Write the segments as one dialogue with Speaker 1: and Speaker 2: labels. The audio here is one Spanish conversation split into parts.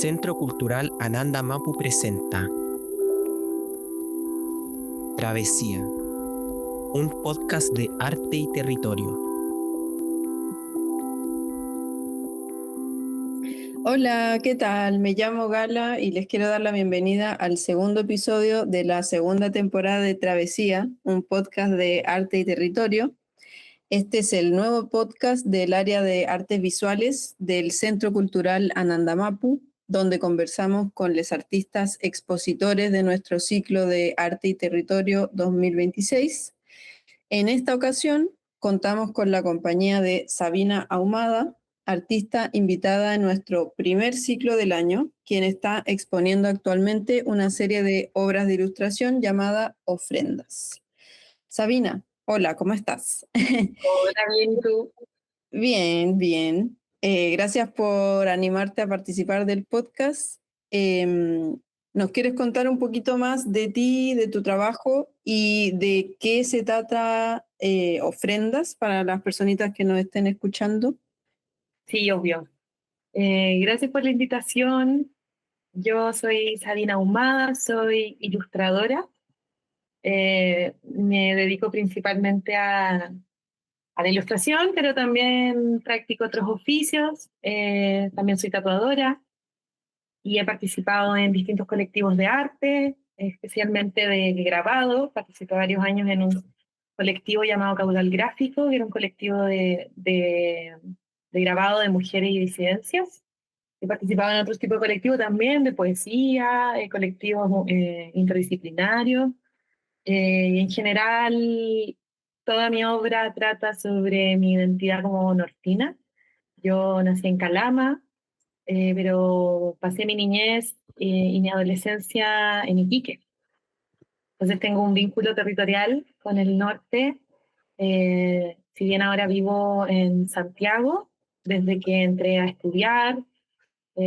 Speaker 1: Centro Cultural Ananda Mapu presenta Travesía, un podcast de arte y territorio.
Speaker 2: Hola, ¿qué tal? Me llamo Gala y les quiero dar la bienvenida al segundo episodio de la segunda temporada de Travesía, un podcast de arte y territorio. Este es el nuevo podcast del área de artes visuales del Centro Cultural Ananda Mapu, donde conversamos con los artistas expositores de nuestro ciclo de Arte y Territorio 2026. En esta ocasión contamos con la compañía de Sabina Ahumada, artista invitada en nuestro primer ciclo del año, quien está exponiendo actualmente una serie de obras de ilustración llamada Ofrendas. Sabina, hola, ¿cómo estás?
Speaker 3: Hola, bien, ¿y tú?
Speaker 2: Bien, bien. Gracias por animarte a participar del podcast. ¿Nos quieres contar un poquito más de ti, de tu trabajo y de qué se trata Ofrendas para las personitas que nos estén escuchando?
Speaker 3: Sí, obvio. Gracias por la invitación. Yo soy Sabina Ahumada, soy ilustradora. Me dedico principalmente a la ilustración, pero también practico otros oficios. También soy tatuadora y he participado en distintos colectivos de arte, especialmente de grabado. Participé varios años en un colectivo llamado Caudal Gráfico, que era un colectivo de grabado de mujeres y disidencias. He participado en otros tipos de colectivos también, de poesía, colectivos interdisciplinarios. Y en general, toda mi obra trata sobre mi identidad como nortina. Yo nací en Calama, pero pasé mi niñez y mi adolescencia en Iquique. Entonces tengo un vínculo territorial con el norte. Si bien ahora vivo en Santiago, desde que entré a estudiar,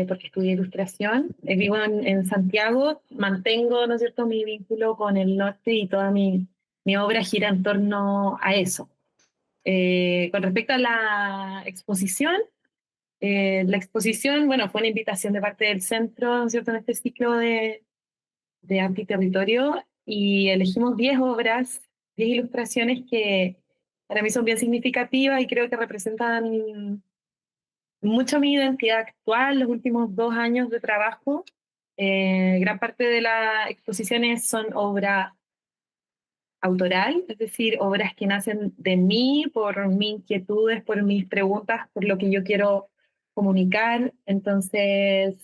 Speaker 3: porque estudié ilustración, vivo en Santiago, mantengo, ¿no es cierto?, mi vínculo con el norte y toda mi obra gira en torno a eso. Con respecto a la exposición, bueno, fue una invitación de parte del centro, ¿no es cierto?, en este ciclo de arte y territorio, y elegimos 10 obras, 10 ilustraciones que para mí son bien significativas y creo que representan mucho mi identidad actual, los últimos 2 años de trabajo. Gran parte de las exposiciones son obra autoral, es decir, obras que nacen de mí, por mis inquietudes, por mis preguntas, por lo que yo quiero comunicar. Entonces,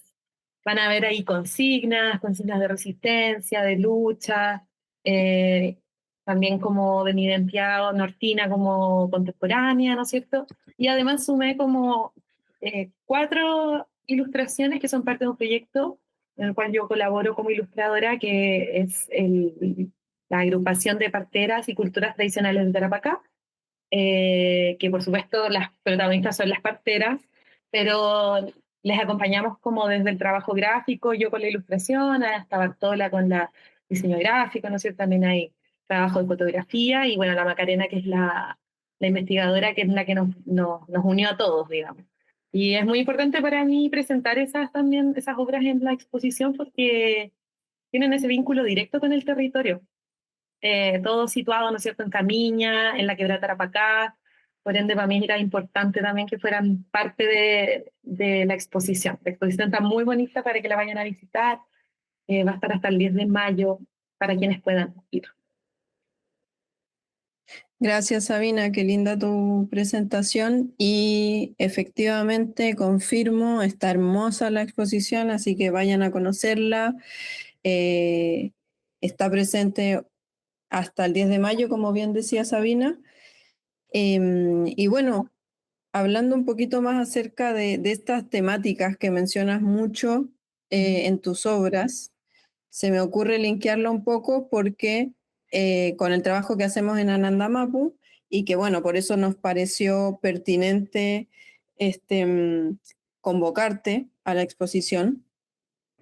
Speaker 3: van a ver ahí consignas de resistencia, de lucha, eh, también como de mi identidad nortina como contemporánea, ¿no es cierto? Y además sumé como 4 ilustraciones que son parte de un proyecto en el cual yo colaboro como ilustradora, que es la agrupación de parteras y culturas tradicionales de Tarapacá, que por supuesto las protagonistas son las parteras, pero les acompañamos como desde el trabajo gráfico, yo con la ilustración, hasta Bartola con el diseño gráfico, ¿no es cierto? También hay trabajo de fotografía, y bueno, la Macarena, que es la investigadora, que es la que nos unió a todos, digamos. Y es muy importante para mí presentar también esas obras en la exposición, porque tienen ese vínculo directo con el territorio. Todo situado, ¿no es cierto?, en Camiña, en la Quebrada Tarapacá. Por ende, para mí era importante también que fueran parte de la exposición. La exposición está muy bonita para que la vayan a visitar. Va a estar hasta el 10 de mayo para quienes puedan ir.
Speaker 2: Gracias, Sabina, qué linda tu presentación y efectivamente confirmo, está hermosa la exposición, así que vayan a conocerla. Está presente hasta el 10 de mayo, como bien decía Sabina. Y bueno, hablando un poquito más acerca de estas temáticas que mencionas mucho en tus obras, se me ocurre linkearlo un poco porque con el trabajo que hacemos en Ananda Mapu, y que bueno, por eso nos pareció pertinente convocarte a la exposición,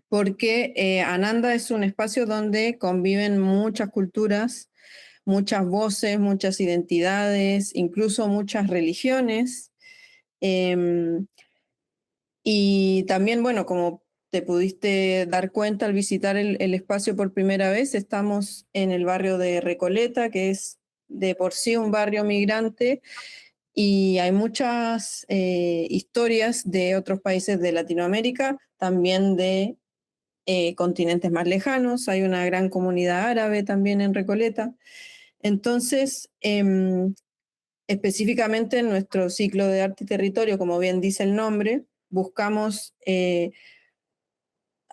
Speaker 2: porque Ananda es un espacio donde conviven muchas culturas, muchas voces, muchas identidades, incluso muchas religiones. Y también, bueno, como te pudiste dar cuenta al visitar el espacio por primera vez. Estamos en el barrio de Recoleta, que es de por sí un barrio migrante, y hay muchas historias de otros países de Latinoamérica, también de continentes más lejanos. Hay una gran comunidad árabe también en Recoleta. Entonces, específicamente en nuestro ciclo de arte y territorio, como bien dice el nombre, buscamos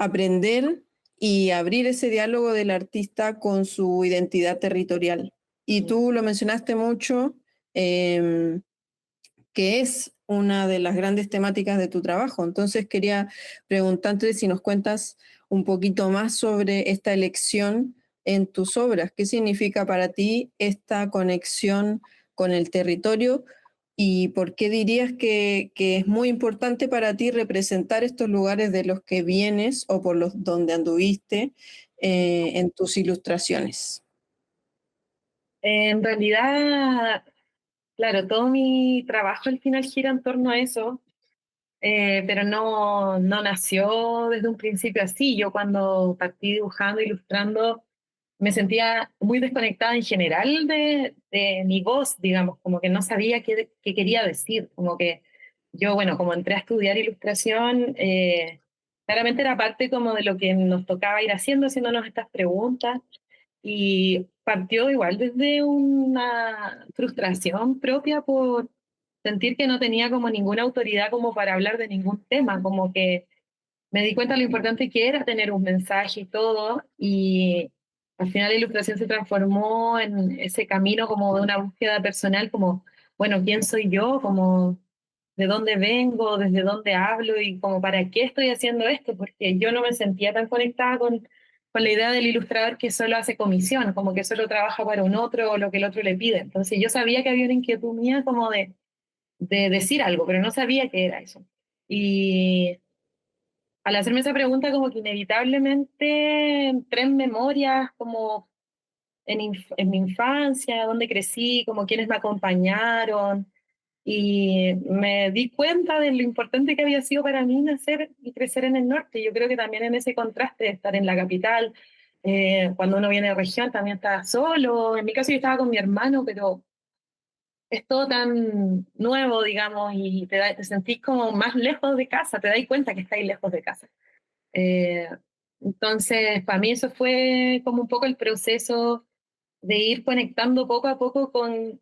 Speaker 2: aprender y abrir ese diálogo del artista con su identidad territorial. Y tú lo mencionaste mucho, que es una de las grandes temáticas de tu trabajo. Entonces quería preguntarte si nos cuentas un poquito más sobre esta elección en tus obras. ¿Qué significa para ti esta conexión con el territorio? ¿Y por qué dirías que es muy importante para ti representar estos lugares de los que vienes o por los donde anduviste en tus ilustraciones?
Speaker 3: En realidad, claro, todo mi trabajo al final gira en torno a eso, pero no nació desde un principio así. Yo cuando partí dibujando, ilustrando, me sentía muy desconectada en general de mi voz, digamos, como que no sabía qué quería decir, como que yo, bueno, como entré a estudiar ilustración, claramente era parte como de lo que nos tocaba ir haciéndonos estas preguntas, y partió igual desde una frustración propia por sentir que no tenía como ninguna autoridad como para hablar de ningún tema, como que me di cuenta de lo importante que era tener un mensaje y todo, y al final la ilustración se transformó en ese camino como de una búsqueda personal, como, bueno, ¿quién soy yo? Como, ¿de dónde vengo? ¿Desde dónde hablo? Y como, ¿para qué estoy haciendo esto? Porque yo no me sentía tan conectada con la idea del ilustrador que solo hace comisión, como que solo trabaja para un otro o lo que el otro le pide. Entonces yo sabía que había una inquietud mía como de decir algo, pero no sabía qué era eso. Y al hacerme esa pregunta, como que inevitablemente entré en memorias, como en mi infancia, dónde crecí, como quienes me acompañaron, y me di cuenta de lo importante que había sido para mí nacer y crecer en el norte. Yo creo que también en ese contraste de estar en la capital, cuando uno viene de región también está solo. En mi caso yo estaba con mi hermano, pero es todo tan nuevo, digamos, y te sentís como más lejos de casa, te das cuenta que estáis lejos de casa. Eh, entonces, para mí eso fue como un poco el proceso de ir conectando poco a poco con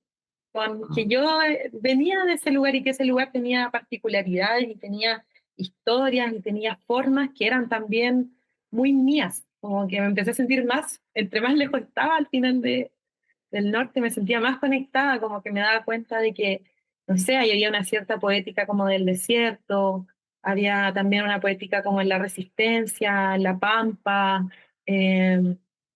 Speaker 3: que yo venía de ese lugar y que ese lugar tenía particularidades y tenía historias y tenía formas que eran también muy mías, como que me empecé a sentir más, entre más lejos estaba al final del norte, me sentía más conectada, como que me daba cuenta de que, no sé, ahí había una cierta poética como del desierto, había también una poética como en la resistencia, en la pampa,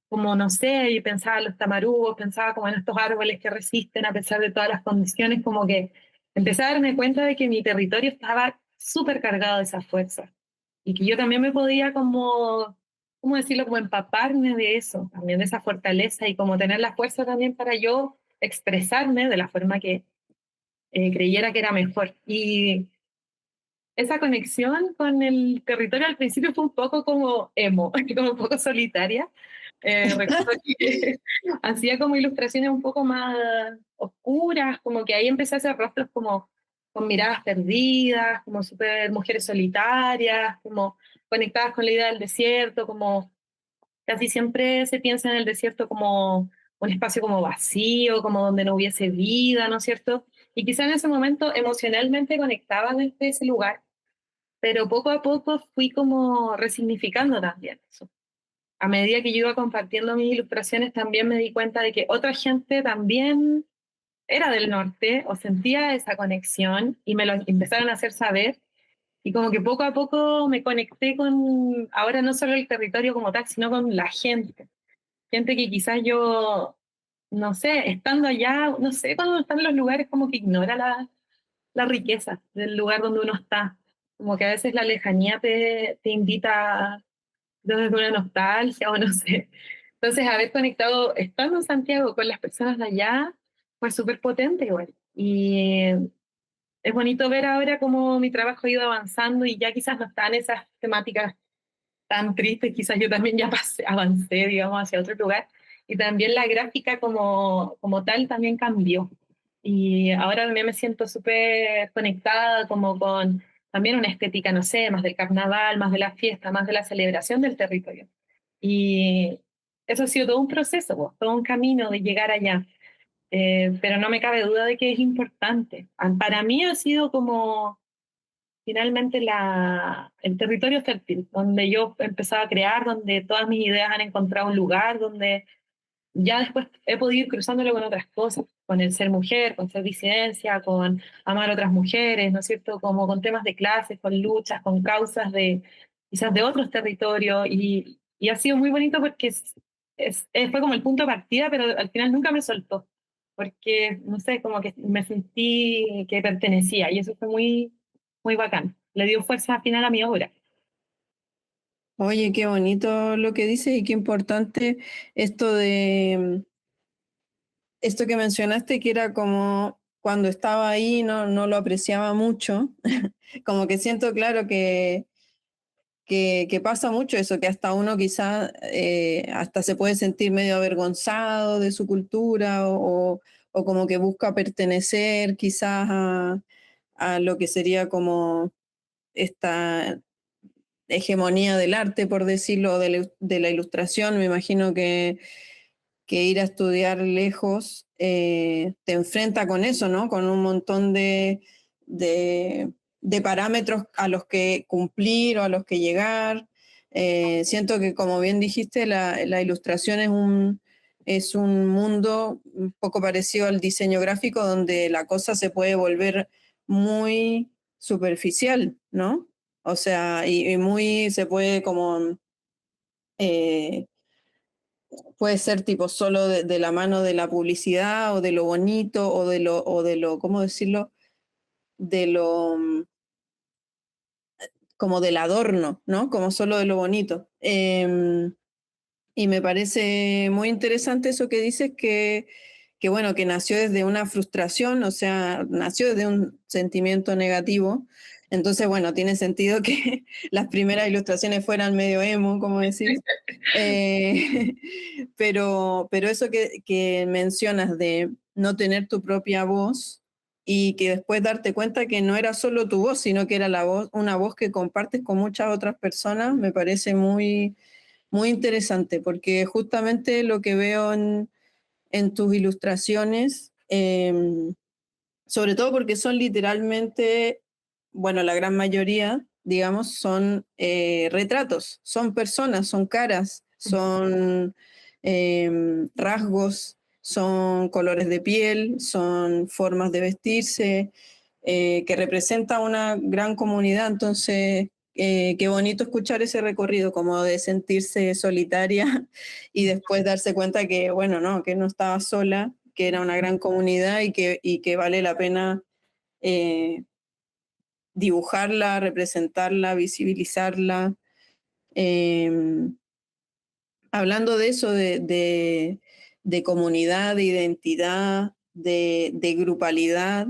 Speaker 3: como no sé, y pensaba en los tamarugos, pensaba como en estos árboles que resisten a pesar de todas las condiciones, como que empecé a darme cuenta de que mi territorio estaba súper cargado de esa fuerza y que yo también me podía como, ¿cómo decirlo? Como empaparme de eso, también de esa fortaleza y como tener la fuerza también para yo expresarme de la forma que creyera que era mejor. Y esa conexión con el territorio al principio fue un poco como emo, como un poco solitaria. Recuerdo que hacía como ilustraciones un poco más oscuras, como que ahí empecé a hacer rostros como con miradas perdidas, como súper mujeres solitarias, como conectadas con la idea del desierto, como casi siempre se piensa en el desierto como un espacio como vacío, como donde no hubiese vida, ¿no es cierto? Y quizá en ese momento emocionalmente conectaba desde ese lugar, pero poco a poco fui como resignificando también eso. A medida que yo iba compartiendo mis ilustraciones, también me di cuenta de que otra gente también era del norte o sentía esa conexión y me lo empezaron a hacer saber. Y como que poco a poco me conecté con, ahora no solo el territorio como tal, sino con la gente. Gente que quizás yo, no sé, estando allá, no sé, cuando uno está en los lugares como que ignora la riqueza del lugar donde uno está. Como que a veces la lejanía te invita desde una nostalgia o no sé. Entonces, haber conectado, estando en Santiago con las personas de allá, fue súper potente igual. Y es bonito ver ahora cómo mi trabajo ha ido avanzando y ya quizás no están esas temáticas tan tristes, quizás yo también ya avancé, digamos, hacia otro lugar. Y también la gráfica como tal también cambió. Y ahora también me siento súper conectada como con también una estética, no sé, más del carnaval, más de la fiesta, más de la celebración del territorio. Y eso ha sido todo un proceso, pues, todo un camino de llegar allá. Pero no me cabe duda de que es importante. Para mí ha sido como finalmente el territorio fértil, donde yo empezaba a crear, donde todas mis ideas han encontrado un lugar, donde ya después he podido ir cruzándolo con otras cosas, con el ser mujer, con ser disidencia, con amar a otras mujeres, ¿no es cierto? Como con temas de clases, con luchas, con causas de quizás de otros territorios, y ha sido muy bonito porque fue como el punto de partida, pero al final nunca me soltó, porque, no sé, como que me sentí que pertenecía, y eso fue muy, muy bacán. Le dio fuerza al final a mi obra.
Speaker 2: Oye, qué bonito lo que dices y qué importante esto de esto que mencionaste, que era como cuando estaba ahí no lo apreciaba mucho. Como que siento claro que pasa mucho eso, que hasta uno quizás hasta se puede sentir medio avergonzado de su cultura o como que busca pertenecer quizás a lo que sería como esta hegemonía del arte, por decirlo, de la ilustración. Me imagino que ir a estudiar lejos te enfrenta con eso, ¿no? Con un montón de, de parámetros a los que cumplir o a los que llegar. Siento que, como bien dijiste, la ilustración es un mundo un poco parecido al diseño gráfico, donde la cosa se puede volver muy superficial, ¿no? O sea, y muy se puede como eh, puede ser tipo solo de la mano de la publicidad o de lo bonito o de lo, ¿cómo decirlo? De lo, como del adorno, ¿no? Como solo de lo bonito. Y me parece muy interesante eso que dices que bueno, que nació desde una frustración, o sea, nació desde un sentimiento negativo. Entonces, bueno, tiene sentido que las primeras ilustraciones fueran medio emo, como decís. Eh, pero eso que mencionas de no tener tu propia voz y que después darte cuenta que no era solo tu voz, sino que era una voz que compartes con muchas otras personas, me parece muy, muy interesante, porque justamente lo que veo en tus ilustraciones, sobre todo porque son literalmente, bueno, la gran mayoría, digamos, son retratos, son personas, son caras, son rasgos, son colores de piel, son formas de vestirse, que representa una gran comunidad. Entonces, qué bonito escuchar ese recorrido, como de sentirse solitaria y después darse cuenta que, bueno, no, que no estaba sola, que era una gran comunidad y que vale la pena eh, dibujarla, representarla, visibilizarla. Eh, Hablando de eso, de comunidad, de identidad, de grupalidad,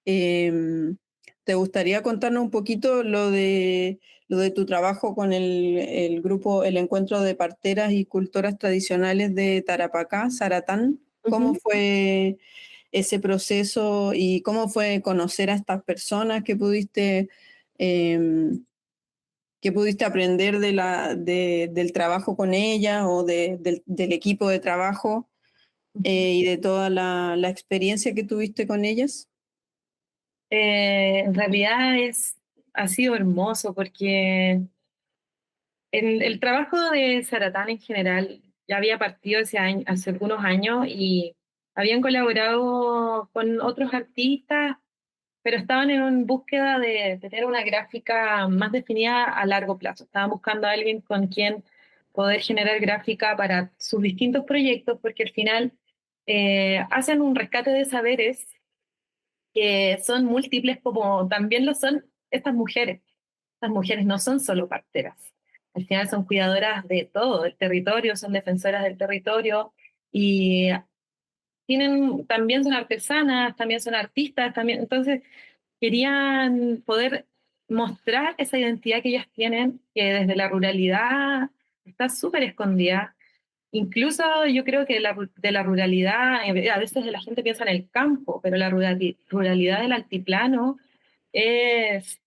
Speaker 2: ¿te gustaría contarnos un poquito lo de tu trabajo con el grupo, el Encuentro de Parteras y Cultoras Tradicionales de Tarapacá, Saratán? ¿Cómo
Speaker 3: Ujú.
Speaker 2: fue ese proceso y cómo fue conocer a estas personas eh, que pudiste aprender del trabajo con ellas o del equipo de trabajo y de toda la experiencia que tuviste con ellas?
Speaker 3: En realidad ha sido hermoso porque el trabajo de Saratán en general ya había partido hace algunos años y habían colaborado con otros artistas, pero estaban en búsqueda de tener una gráfica más definida a largo plazo. Estaban buscando a alguien con quien poder generar gráfica para sus distintos proyectos, porque al final hacen un rescate de saberes que son múltiples como también lo son estas mujeres. Estas mujeres no son solo parteras. Al final son cuidadoras de todo el territorio, son defensoras del territorio y también son artesanas, también son artistas, también. Entonces querían poder mostrar esa identidad que ellas tienen, que desde la ruralidad está súper escondida. Incluso yo creo que de la ruralidad, a veces la gente piensa en el campo, pero la ruralidad del altiplano es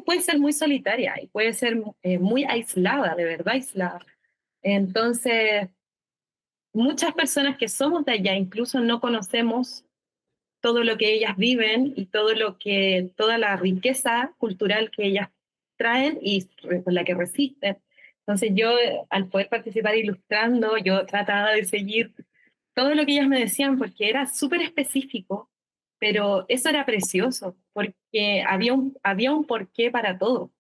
Speaker 3: puede ser muy solitaria y puede ser muy aislada, de verdad aislada. Entonces, muchas personas que somos de allá incluso no conocemos todo lo que ellas viven y toda la riqueza cultural que ellas traen y con la que resisten. Entonces yo, al poder participar ilustrando, yo trataba de seguir todo lo que ellas me decían porque era súper específico, pero eso era precioso, porque había un porqué para todo.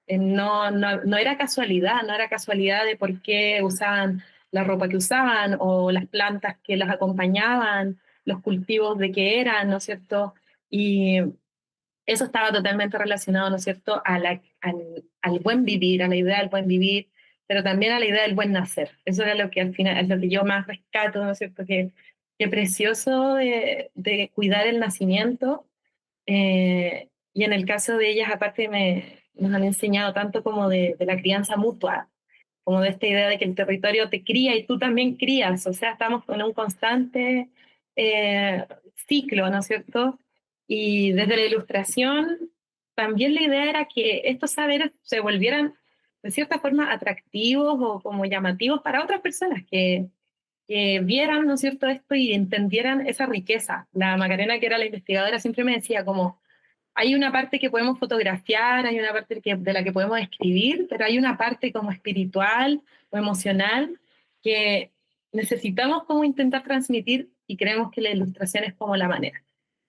Speaker 3: No era casualidad, no era casualidad de por qué usaban la ropa que usaban o las plantas que las acompañaban, los cultivos de qué eran, ¿no es cierto? Y eso estaba totalmente relacionado, ¿no es cierto?, al buen vivir, a la idea del buen vivir, pero también a la idea del buen nacer. Eso era lo que al final, es lo que yo más rescato, ¿no es cierto?, que precioso de cuidar el nacimiento. Y en el caso de ellas, aparte, nos han enseñado tanto como de la crianza mutua, como de esta idea de que el territorio te cría y tú también crías, o sea, estamos en un constante eh, ciclo, ¿no es cierto? Y desde la ilustración, también la idea era que estos saberes se volvieran de cierta forma atractivos o como llamativos para otras personas que vieran, ¿no es cierto?, esto y entendieran esa riqueza. La Macarena, que era la investigadora, siempre me decía como, hay una parte que podemos fotografiar, hay una parte de la que podemos escribir, pero hay una parte como espiritual o emocional que necesitamos como intentar transmitir y creemos que la ilustración es como la manera.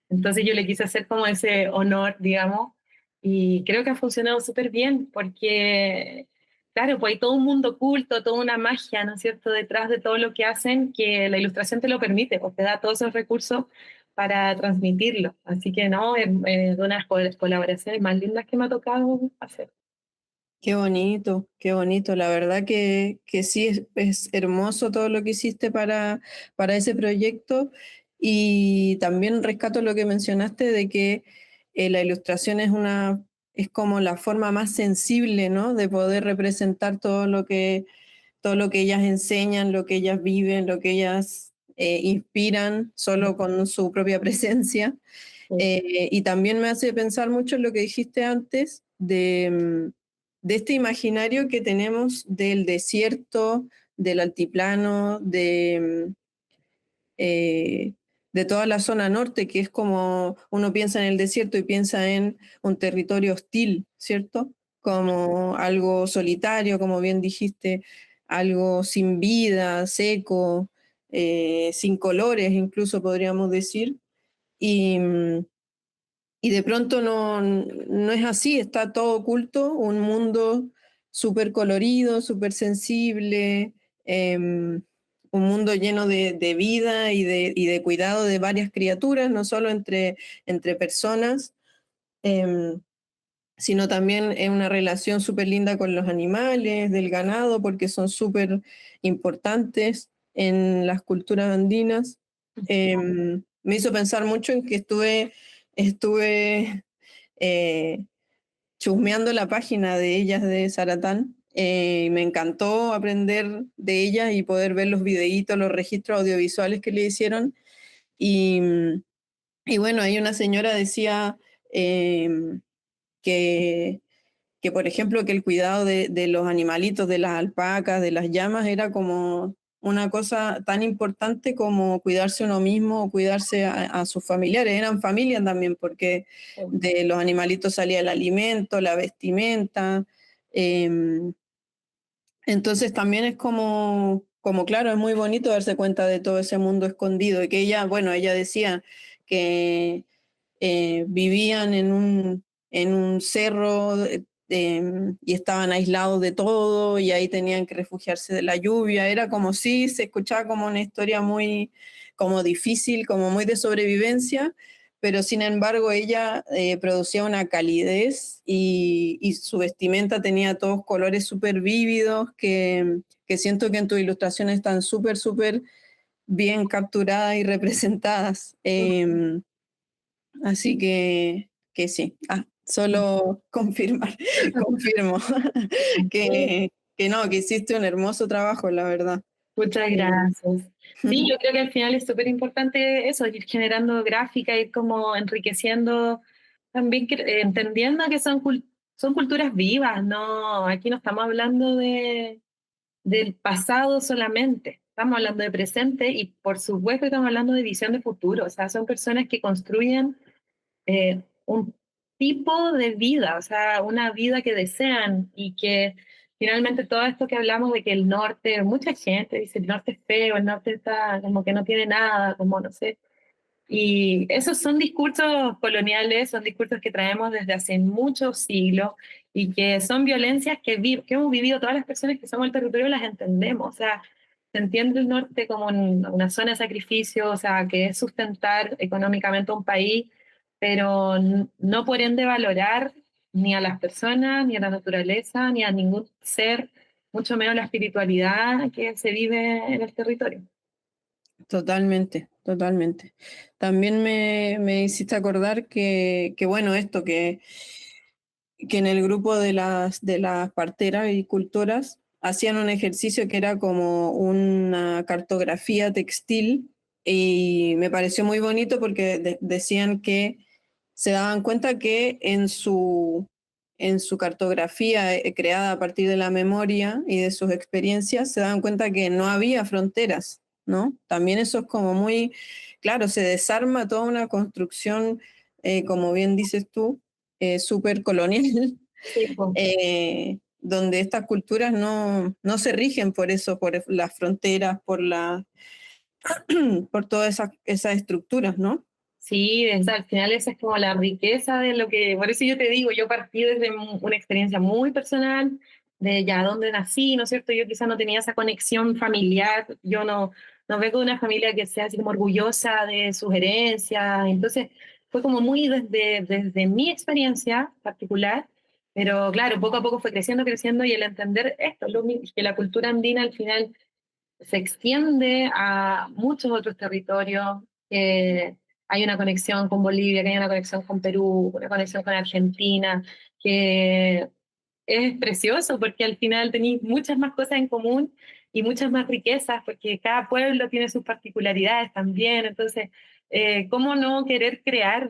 Speaker 3: Entonces yo le quise hacer como ese honor, digamos, y creo que ha funcionado súper bien porque, claro, pues hay todo un mundo oculto, toda una magia, ¿no es cierto?, detrás de todo lo que hacen, que la ilustración te lo permite, pues te da todos esos recursos para transmitirlo. Así que no, es de unas colaboraciones más lindas que me ha tocado hacer.
Speaker 2: Qué bonito, qué bonito. La verdad que sí, es hermoso todo lo que hiciste para ese proyecto. Y también rescato lo que mencionaste de que la ilustración es como la forma más sensible, ¿no?, de poder representar todo lo que ellas enseñan, lo que ellas viven, lo que ellas inspiran solo con su propia presencia. Y también me hace pensar mucho en lo que dijiste antes de este imaginario que tenemos del desierto, del altiplano, eh, de toda la zona norte, que es como uno piensa en el desierto y piensa en un territorio hostil, ¿cierto? Como algo solitario, como bien dijiste, algo sin vida, seco, sin colores, incluso podríamos decir. Y, y de pronto no es así, está todo oculto, un mundo súper colorido, súper sensible, un mundo lleno de vida y de cuidado de varias criaturas, no solo entre personas, em, sino también es una relación súper linda con los animales, del ganado, porque son súper importantes en las culturas andinas. Me hizo pensar mucho en que estuve eh, chusmeando la página de ellas de Zaratán. Y me encantó aprender de ellas y poder ver los videitos, los registros audiovisuales que le hicieron. Y, y bueno, ahí una señora decía eh, que por ejemplo, que el cuidado de los animalitos, de las alpacas, de las llamas, era como una cosa tan importante como cuidarse uno mismo o cuidarse a sus familiares. Eran familias también, porque de los animalitos salía el alimento, la vestimenta. Eh, entonces también es como, claro, es muy bonito darse cuenta de todo ese mundo escondido. Y que ella, bueno, ella decía que vivían en un cerro y estaban aislados de todo y ahí tenían que refugiarse de la lluvia. Era como si se escuchaba como una historia muy como difícil, como muy de sobrevivencia, pero sin embargo ella producía una calidez y su vestimenta tenía todos colores súper vívidos que siento que en tus ilustraciones están súper, súper bien capturadas y representadas. Así que sí. Solo confirmar, confirmo que no, que hiciste un hermoso trabajo, la verdad.
Speaker 3: Muchas gracias. Sí, yo creo que al final es súper importante eso, ir generando gráfica, ir como enriqueciendo, también entendiendo que son culturas vivas, no, aquí no estamos hablando del pasado solamente, estamos hablando de presente y por supuesto estamos hablando de visión de futuro, o sea, son personas que construyen un tipo de vida, o sea, una vida que desean y que finalmente todo esto que hablamos de que el norte, mucha gente dice el norte es feo, el norte está como que no tiene nada, como no sé. Y esos son discursos coloniales, son discursos que traemos desde hace muchos siglos y que son violencias que hemos vivido todas las personas que somos del territorio, las entendemos. O sea, se entiende el norte como una zona de sacrificio, o sea, que es sustentar económicamente a un país, pero no por ende valorar ni a las personas, ni a la naturaleza, ni a ningún ser, mucho menos la espiritualidad que se vive en el territorio.
Speaker 2: Totalmente, totalmente. También me hiciste acordar que bueno, esto, que en el grupo de las parteras y cultoras hacían un ejercicio que era como una cartografía textil y me pareció muy bonito porque decían que se daban cuenta que en su cartografía creada a partir de la memoria y de sus experiencias, se daban cuenta que no había fronteras, ¿no? También eso es como muy, claro, se desarma toda una construcción, como bien dices tú, súper colonial,
Speaker 3: Sí, pues.
Speaker 2: donde estas culturas no se rigen por eso, por las fronteras, por todas esas estructuras, ¿no?
Speaker 3: Sí, al final esa es como la riqueza de lo que, por eso yo te digo, yo partí desde una experiencia muy personal, de ya donde nací, ¿no es cierto? Yo quizás no tenía esa conexión familiar, yo no vengo de una familia que sea así como orgullosa de sus herencias, entonces fue como muy desde mi experiencia particular, pero claro, poco a poco fue creciendo, creciendo y el entender esto, que la cultura andina al final se extiende a muchos otros territorios, que hay una conexión con Bolivia, que hay una conexión con Perú, una conexión con Argentina, que es precioso porque al final tenéis muchas más cosas en común y muchas más riquezas, porque cada pueblo tiene sus particularidades también, entonces, ¿cómo no querer crear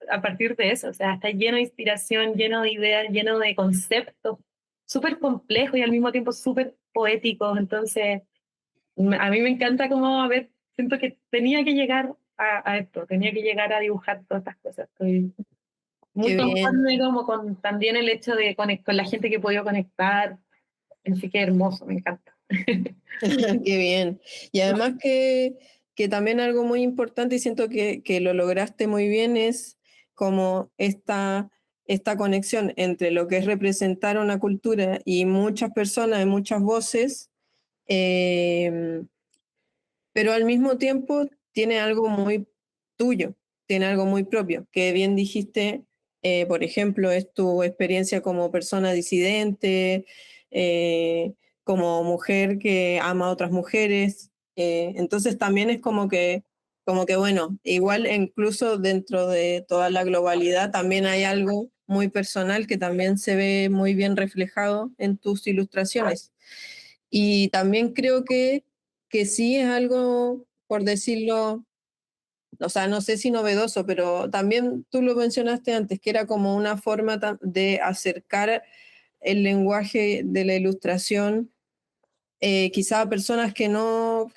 Speaker 3: a partir de eso? O sea, está lleno de inspiración, lleno de ideas, lleno de conceptos, súper complejos y al mismo tiempo súper poéticos, entonces a mí me encanta como, a ver, siento que tenía que llegar a esto, tenía que llegar a dibujar todas estas cosas. Estoy muy
Speaker 2: Qué bien.
Speaker 3: conforme como con también el hecho de con la gente que he podido conectar. Así que hermoso, me encanta.
Speaker 2: Qué bien. Y además que también algo muy importante, y siento que lo lograste muy bien, es como esta conexión entre lo que es representar una cultura y muchas personas, y muchas voces, eh, pero al mismo tiempo tiene algo muy tuyo, tiene algo muy propio, que bien dijiste, por ejemplo, es tu experiencia como persona disidente, eh, como mujer que ama a otras mujeres, entonces también es como que bueno, igual incluso dentro de toda la globalidad también hay algo muy personal que también se ve muy bien reflejado en tus ilustraciones. Y también creo que sí es algo, por decirlo, o sea, no sé si novedoso, pero también tú lo mencionaste antes, que era como una forma de acercar el lenguaje de la ilustración, quizá a personas que no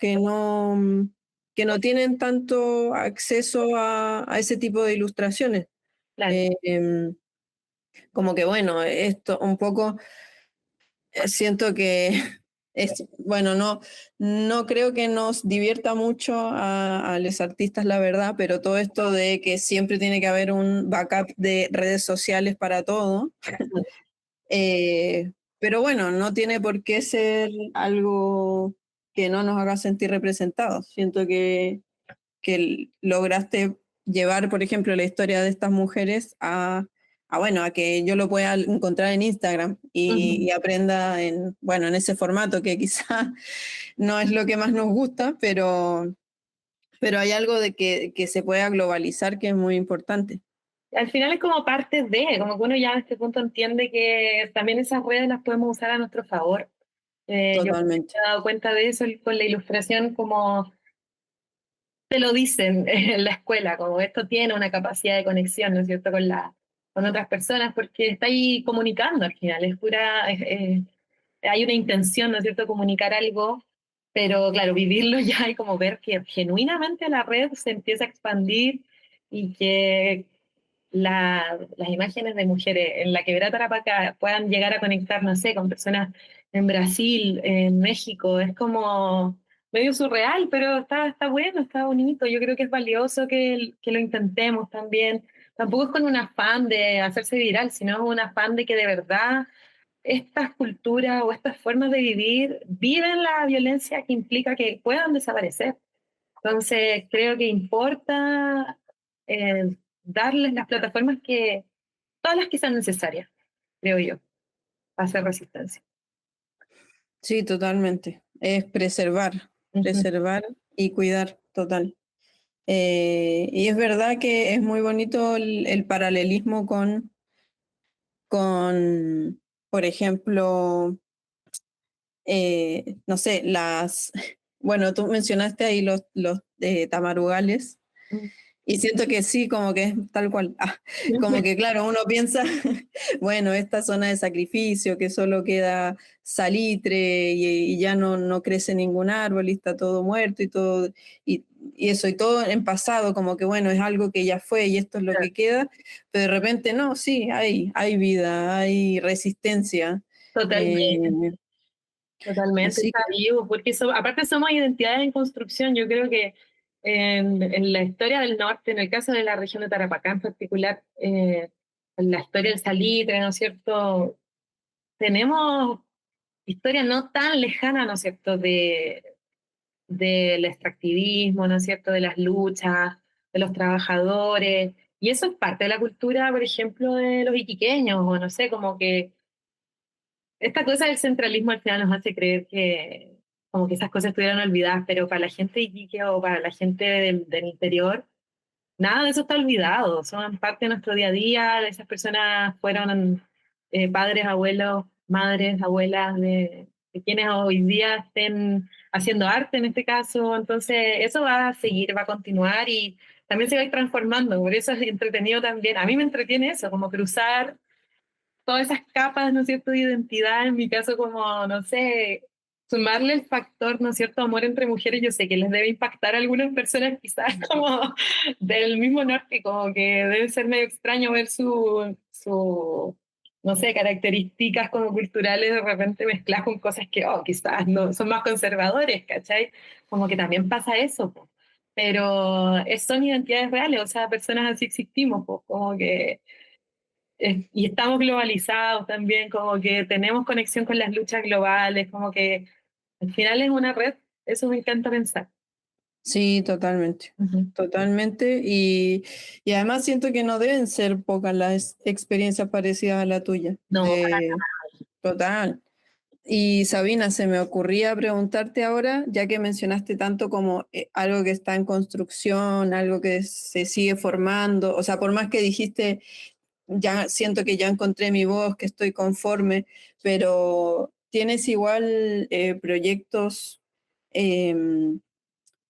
Speaker 2: tienen tanto acceso a ese tipo de ilustraciones.
Speaker 3: Claro,
Speaker 2: Eh, em, Como que bueno, esto un poco siento que es, bueno, no creo que nos divierta mucho a los artistas, la verdad, pero todo esto de que siempre tiene que haber un backup de redes sociales para todo, pero bueno, no tiene por qué ser algo que no nos haga sentir representados. Siento que lograste llevar, por ejemplo, la historia de estas mujeres bueno, a que yo lo pueda encontrar en Instagram y aprenda en, bueno, en ese formato que quizá no es lo que más nos gusta, pero hay algo de que se pueda globalizar que es muy importante.
Speaker 3: al final es como parte de, como que uno ya en este punto entiende que también esas redes las podemos usar a nuestro favor. Yo me
Speaker 2: Totalmente.
Speaker 3: he dado cuenta de eso con la ilustración, como te lo dicen en la escuela, como esto tiene una capacidad de conexión, ¿no es cierto?, con otras personas, porque está ahí comunicando al final, es pura, hay una intención, ¿no es cierto?, comunicar algo, pero claro, vivirlo ya y como ver que genuinamente la red se empieza a expandir y que las imágenes de mujeres en la quebrada Tarapacá puedan llegar a conectar, no sé, con personas en Brasil, en México, es como medio surreal, pero está bueno, está bonito. Yo creo que es valioso que lo intentemos también. Tampoco es con un afán de hacerse viral, sino un afán de que de verdad estas culturas o estas formas de vivir viven la violencia que implica que puedan desaparecer. Entonces, creo que importa darles las plataformas todas las que sean necesarias, creo yo, para hacer resistencia.
Speaker 2: Sí, totalmente. Es preservar,
Speaker 3: Ujú.
Speaker 2: preservar y cuidar, total. Y es verdad que es muy bonito el paralelismo con, por ejemplo, no sé, bueno, tú mencionaste ahí los tamarugales. Y siento que sí, como que es tal cual. Como que claro, uno piensa, bueno, esta zona de sacrificio, que solo queda salitre y ya no crece ningún árbol y está todo muerto y eso, y todo en pasado, como que bueno, es algo que ya fue y esto es lo que queda, pero de repente no, sí, hay vida, hay resistencia. Eh,
Speaker 3: Totalmente. Totalmente,
Speaker 2: así
Speaker 3: está
Speaker 2: que
Speaker 3: vivo, porque aparte somos identidades en construcción. Yo creo que en la historia del norte, en el caso de la región de Tarapacá en particular, en la historia del salitre, ¿no es cierto? Tenemos historia no tan lejana, ¿no es cierto?, del extractivismo, ¿no es cierto?, de las luchas, de los trabajadores, y eso es parte de la cultura, por ejemplo, de los iquiqueños, o no sé, como que esta cosa del centralismo al final nos hace creer que como que esas cosas estuvieron olvidadas, pero para la gente de Iquique o para la gente del interior, nada de eso está olvidado, son parte de nuestro día a día, esas personas fueron padres, abuelos, madres, abuelas de quienes hoy día estén haciendo arte en este caso, entonces eso va a seguir, va a continuar y también se va a ir transformando, por eso es entretenido también, a mí me entretiene eso, como cruzar todas esas capas, ¿no es cierto?, de identidad, en mi caso como, no sé, sumarle el factor, ¿no es cierto?, amor entre mujeres, yo sé que les debe impactar a algunas personas quizás como del mismo norte, como que debe ser medio extraño ver no sé, características como culturales de repente mezcladas con cosas que, oh, quizás no, son más conservadores, ¿cachai? Como que también pasa eso, po. Pero son identidades reales, o sea, personas así existimos, po, como que y estamos globalizados también, como que tenemos conexión con las luchas globales, como que al final es una red, eso me encanta pensar.
Speaker 2: sí, totalmente,
Speaker 3: Ujú.
Speaker 2: totalmente. Y además siento que no deben ser pocas las experiencias parecidas a la tuya.
Speaker 3: No,
Speaker 2: Total. Y Sabina, se me ocurría preguntarte ahora, ya que mencionaste tanto como algo que está en construcción, algo que se sigue formando, o sea, por más que dijiste, ya siento que ya encontré mi voz, que estoy conforme, pero ¿tienes igual proyectos em,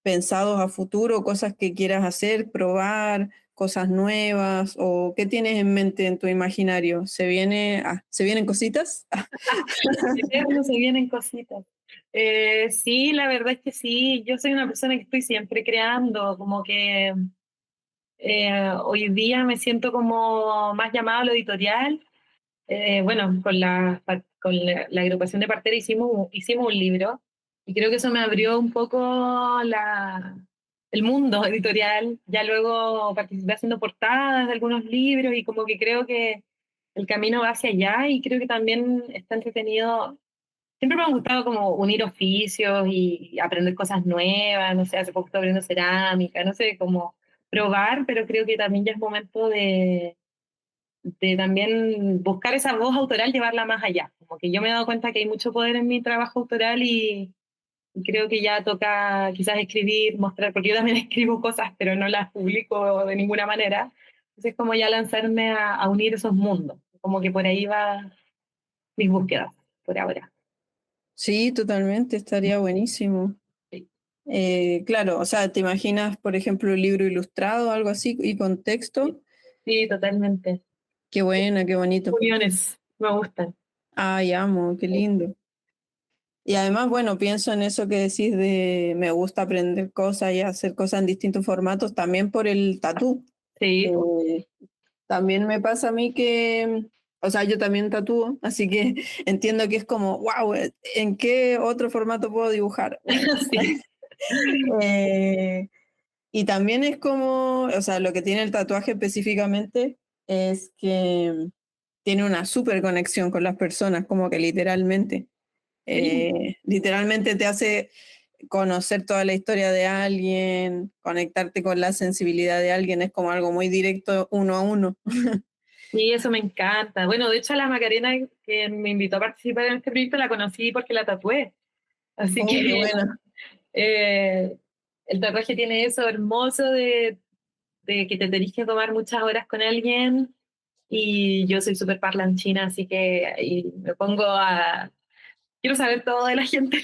Speaker 2: pensados a futuro, cosas que quieras hacer, probar, cosas nuevas, o qué tienes en mente en tu imaginario? ¿Se vienen cositas?
Speaker 3: eterno se vienen cositas. Sí, la verdad es que sí, yo soy una persona que estoy siempre creando, como que hoy día me siento como más llamada a lo editorial. Bueno, con la agrupación de partera hicimos un libro y creo que eso me abrió un poco el mundo editorial. Ya luego participé haciendo portadas de algunos libros y como que creo que el camino va hacia allá y creo que también está entretenido. Siempre me ha gustado como unir oficios y aprender cosas nuevas, no sé, hace poco estoy aprendiendo cerámica, no sé, como probar, pero creo que también ya es momento de también buscar esa voz autoral, llevarla más allá. Como que yo me he dado cuenta que hay mucho poder en mi trabajo autoral y creo que ya toca quizás escribir, mostrar, porque yo también escribo cosas, pero no las publico de ninguna manera. Entonces, como ya lanzarme a unir esos mundos. Como que por ahí va mis búsquedas, por ahora.
Speaker 2: Sí, totalmente, estaría buenísimo.
Speaker 3: Sí,
Speaker 2: Claro, o sea, ¿te imaginas, por ejemplo, un libro ilustrado o algo así y con texto?
Speaker 3: sí, totalmente.
Speaker 2: Qué buena, qué bonito.
Speaker 3: Uniones, me gustan.
Speaker 2: Ay, amo, qué lindo. Y además, bueno, pienso en eso que decís de me gusta aprender cosas y hacer cosas en distintos formatos, también por el tatú.
Speaker 3: Sí,
Speaker 2: Eh, También me pasa a mí que, o sea, yo también tatúo, así que entiendo que es como, wow, ¿en qué otro formato puedo dibujar? Bueno,
Speaker 3: sí,
Speaker 2: eh, y también es como, o sea, lo que tiene el tatuaje específicamente es que tiene una súper conexión con las personas, como que
Speaker 3: sí.
Speaker 2: literalmente te hace conocer toda la historia de alguien, conectarte con la sensibilidad de alguien, es como algo muy directo uno a uno.
Speaker 3: Sí, eso me encanta. Bueno, de hecho, a la Macarena que me invitó a participar en este proyecto la conocí porque la tatué. Así
Speaker 2: Oh, qué
Speaker 3: que
Speaker 2: bueno.
Speaker 3: eh, el tatuaje tiene eso hermoso de que te tenés que tomar muchas horas con alguien. Y yo soy súper parlanchina, así que ahí me pongo a... Quiero saber todo de la gente,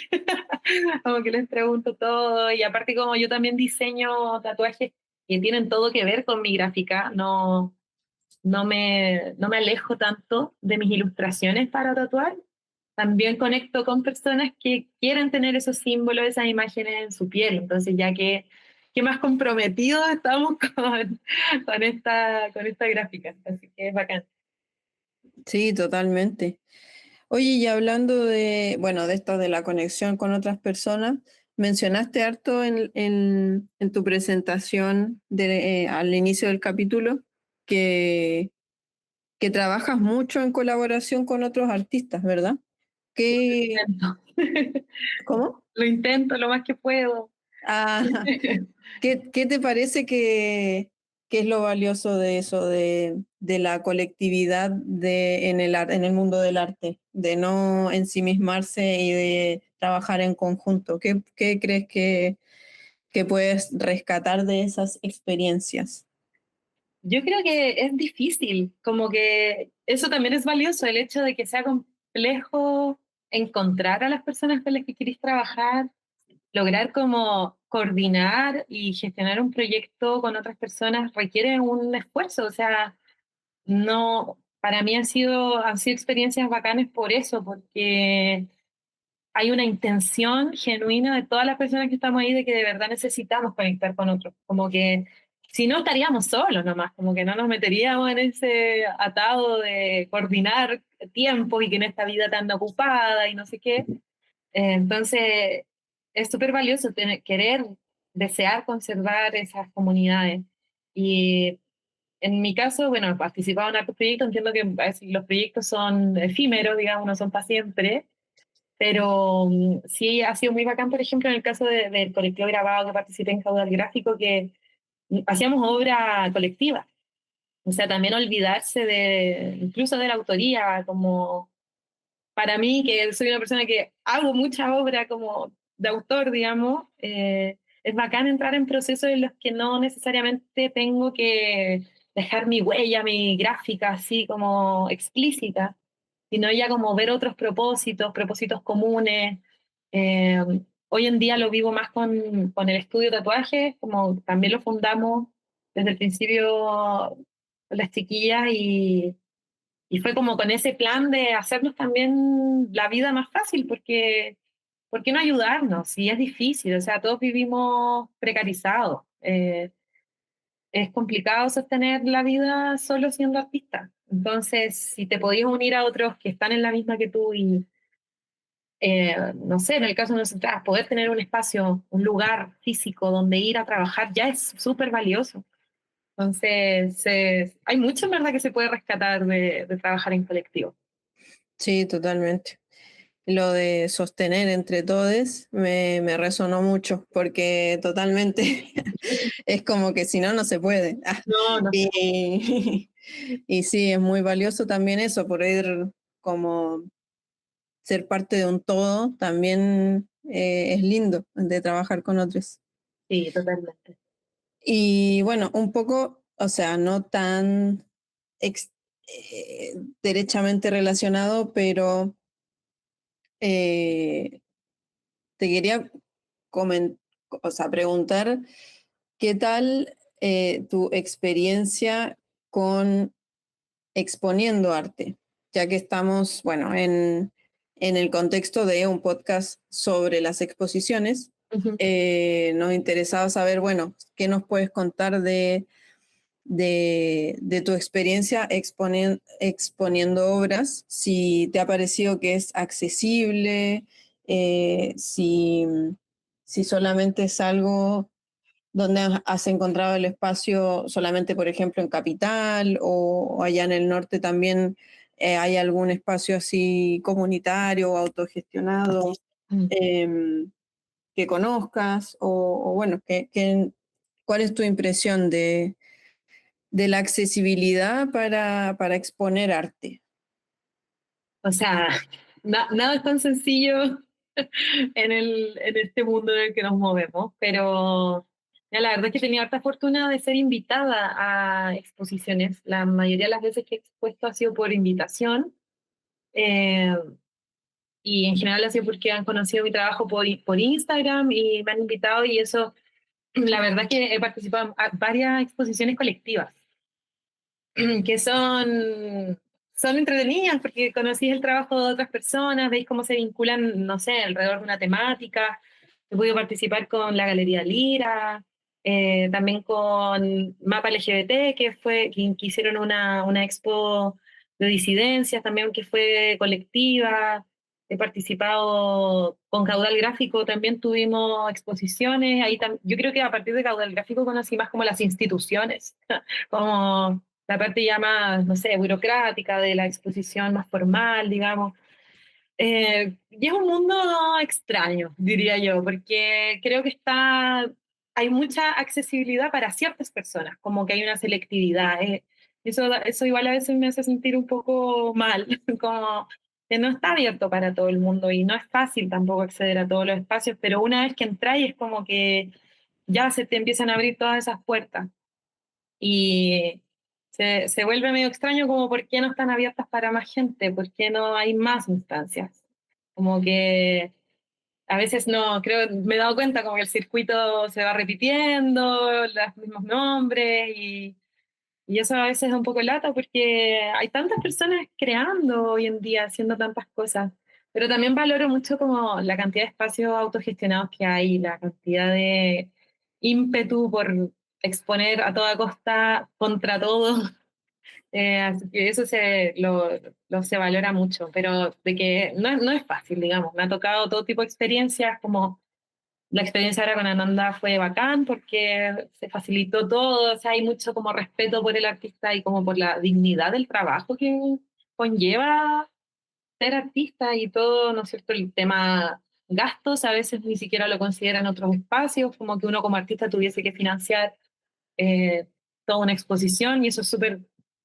Speaker 3: como que les pregunto todo. Y aparte como yo también diseño tatuajes que tienen todo que ver con mi gráfica, no me alejo tanto de mis ilustraciones para tatuar. También conecto con personas que quieren tener esos símbolos, esas imágenes en su piel. Entonces, ya que más comprometidos estamos con esta gráfica. Así que es bacán.
Speaker 2: Sí, totalmente. Oye, y hablando de, bueno, de esto de la conexión con otras personas, mencionaste harto en tu presentación al inicio del capítulo que, que trabajas mucho en colaboración con otros artistas, ¿verdad? ¿Qué,
Speaker 3: Intento.
Speaker 2: cómo?
Speaker 3: Lo intento lo más que puedo.
Speaker 2: Ah, ¿qué te parece que es lo valioso de eso, de la colectividad en el mundo del arte, de no ensimismarse y de trabajar en conjunto? ¿Qué crees que puedes rescatar de esas experiencias?
Speaker 3: Yo creo que es difícil, como que eso también es valioso, el hecho de que sea complejo encontrar a las personas con las que queréis trabajar, lograr como coordinar y gestionar un proyecto con otras personas requiere un esfuerzo, o sea, no, para mí han sido experiencias bacanas por eso, porque hay una intención genuina de todas las personas que estamos ahí de que de verdad necesitamos conectar con otros, como que si no estaríamos solos nomás, como que no nos meteríamos en ese atado de coordinar tiempos y que en esta vida tan ocupada y no sé qué. Entonces, es súper valioso querer, desear conservar esas comunidades. Y en mi caso, bueno, he participado en otros proyectos, entiendo que a veces los proyectos son efímeros, digamos, no son para siempre, pero sí ha sido muy bacán, por ejemplo, en el caso del colectivo grabado que participé en Caudal Gráfico, que hacíamos obra colectiva. O sea, también olvidarse de, incluso de la autoría, como para mí, que soy una persona que hago mucha obra como de autor, digamos, es bacán entrar en procesos en los que no necesariamente tengo que dejar mi huella, mi gráfica así como explícita, sino ya como ver otros propósitos, propósitos comunes. Eh, Hoy en día lo vivo más con el estudio de tatuajes, como también lo fundamos desde el principio las chiquillas y fue como con ese plan de hacernos también la vida más fácil, porque ¿por qué no ayudarnos? Si es difícil, o sea, todos vivimos precarizados. Es complicado sostener la vida solo siendo artista. Entonces, si te podías unir a otros que están en la misma que tú y, no sé, en el caso de nosotras, poder tener un espacio, un lugar físico donde ir a trabajar ya es súper valioso. Entonces, hay mucho en verdad que se puede rescatar de trabajar en colectivo.
Speaker 2: Sí, totalmente. Lo de sostener entre todos me resonó mucho, porque totalmente es como que si no, no se puede. Ah,
Speaker 3: No, no.
Speaker 2: y, y sí, es muy valioso también eso, poder como ser parte de un todo, también es lindo de trabajar con otros.
Speaker 3: Sí, totalmente.
Speaker 2: Y bueno, un poco o sea, no tan derechamente relacionado, pero te quería o sea, preguntar qué tal tu experiencia con exponiendo arte, ya que estamos, bueno, en el contexto de un podcast sobre las exposiciones.
Speaker 3: Ujú.
Speaker 2: Nos interesaba saber, bueno, qué nos puedes contar de tu experiencia exponiendo obras, si te ha parecido que es accesible, si, si solamente es algo donde has encontrado el espacio solamente, por ejemplo, en Capital o allá en el norte también hay algún espacio así comunitario o autogestionado
Speaker 3: Mm.
Speaker 2: eh, que conozcas o bueno, ¿cuál es tu impresión de la accesibilidad para exponer arte?
Speaker 3: O sea, nada es tan sencillo en este mundo en el que nos movemos, pero ya, la verdad es que he tenido harta fortuna de ser invitada a exposiciones. La mayoría de las veces que he expuesto ha sido por invitación, eh, y en general ha sido porque han conocido mi trabajo por Instagram y me han invitado, y eso, la verdad es que he participado en varias exposiciones colectivas que son entretenidas porque conocís el trabajo de otras personas, veis cómo se vinculan, no sé, alrededor de una temática. He podido participar con la Galería Lira, también con Mapa LGBT, que hicieron una expo de disidencias también, que fue colectiva. He participado con Caudal Gráfico, también tuvimos exposiciones. Yo creo que a partir de Caudal Gráfico conocí más como las instituciones, como la parte ya más, no sé, burocrática de la exposición más formal, digamos. Y es un mundo extraño, diría yo, porque creo que hay mucha accesibilidad para ciertas personas, como que hay una selectividad. Eso igual a veces me hace sentir un poco mal, como que no está abierto para todo el mundo y no es fácil tampoco acceder a todos los espacios, pero una vez que entras es como que ya se te empiezan a abrir todas esas puertas. Y se vuelve medio extraño como por qué no están abiertas para más gente, por qué no hay más instancias. Como que a veces no, creo, me he dado cuenta como que el circuito se va repitiendo, los mismos nombres, y eso a veces es un poco lata porque hay tantas personas creando hoy en día, haciendo tantas cosas. Pero también valoro mucho como la cantidad de espacios autogestionados que hay, la cantidad de ímpetu por exponer a toda costa contra todo. Así que eso se valora mucho, pero de que no es fácil, digamos. Me ha tocado todo tipo de experiencias, como la experiencia ahora con Ananda fue bacán porque se facilitó todo, o sea, hay mucho como respeto por el artista y como por la dignidad del trabajo que conlleva ser artista y todo, ¿no es cierto? El tema gastos a veces ni siquiera lo consideran otros espacios, como que uno como artista tuviese que financiar eh, toda una exposición, y eso es súper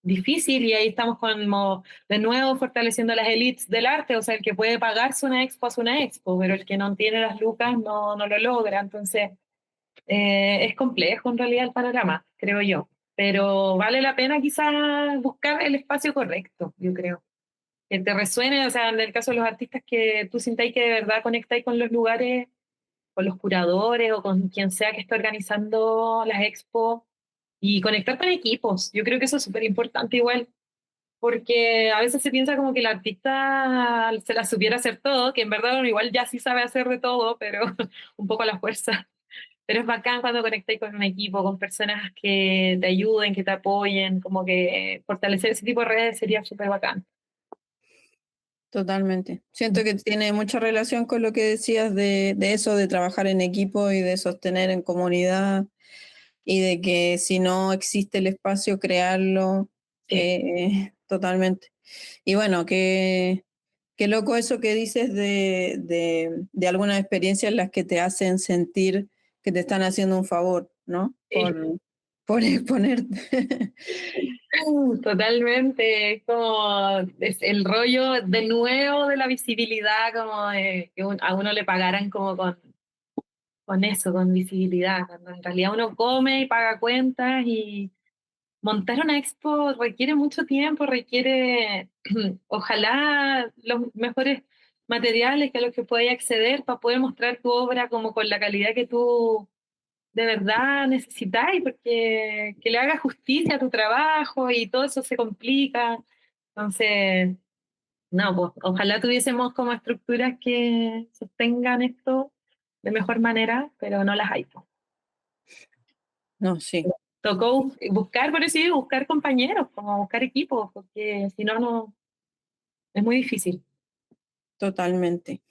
Speaker 3: difícil, y ahí estamos como de nuevo fortaleciendo las élites del arte, o sea, el que puede pagarse una expo hace una expo, pero el que no tiene las lucas no lo logra. Entonces es complejo en realidad el panorama, creo yo, pero vale la pena quizás buscar el espacio correcto, yo creo. Que te resuene, o sea, en el caso de los artistas, que tú sintáis que de verdad conectáis con los lugares, con los curadores o con quien sea que esté organizando las expos, y conectar con equipos. Yo creo que eso es súper importante igual, porque a veces se piensa como que el artista se la supiera hacer todo, que en verdad uno igual ya sí sabe hacer de todo, pero un poco a la fuerza. Pero es bacán cuando conectáis con un equipo, con personas que te ayuden, que te apoyen, como que fortalecer ese tipo de redes sería súper bacán.
Speaker 2: Totalmente. Siento que tiene mucha relación con lo que decías de eso, de trabajar en equipo y de sostener en comunidad y de que si no existe el espacio, crearlo
Speaker 3: Sí.
Speaker 2: totalmente. Y bueno, qué loco eso que dices de algunas experiencias en las que te hacen sentir que te están haciendo un favor, ¿no?
Speaker 3: Sí.
Speaker 2: Por exponerte.
Speaker 3: Totalmente, es como es el rollo de nuevo de la visibilidad, como de que a uno le pagaran como con eso, con visibilidad, cuando en realidad uno come y paga cuentas, montar una expo requiere mucho tiempo, requiere ojalá los mejores materiales que a los que puedas acceder para poder mostrar tu obra como con la calidad que tú de verdad necesitáis, porque que le haga justicia a tu trabajo y todo eso se complica. Entonces, no, pues ojalá tuviésemos como estructuras que sostengan esto de mejor manera, pero no las hay, pues.
Speaker 2: No, sí,
Speaker 3: Tocó buscar, por eso digo, buscar compañeros, como buscar equipos, porque si no, no, es muy difícil.
Speaker 2: totalmente.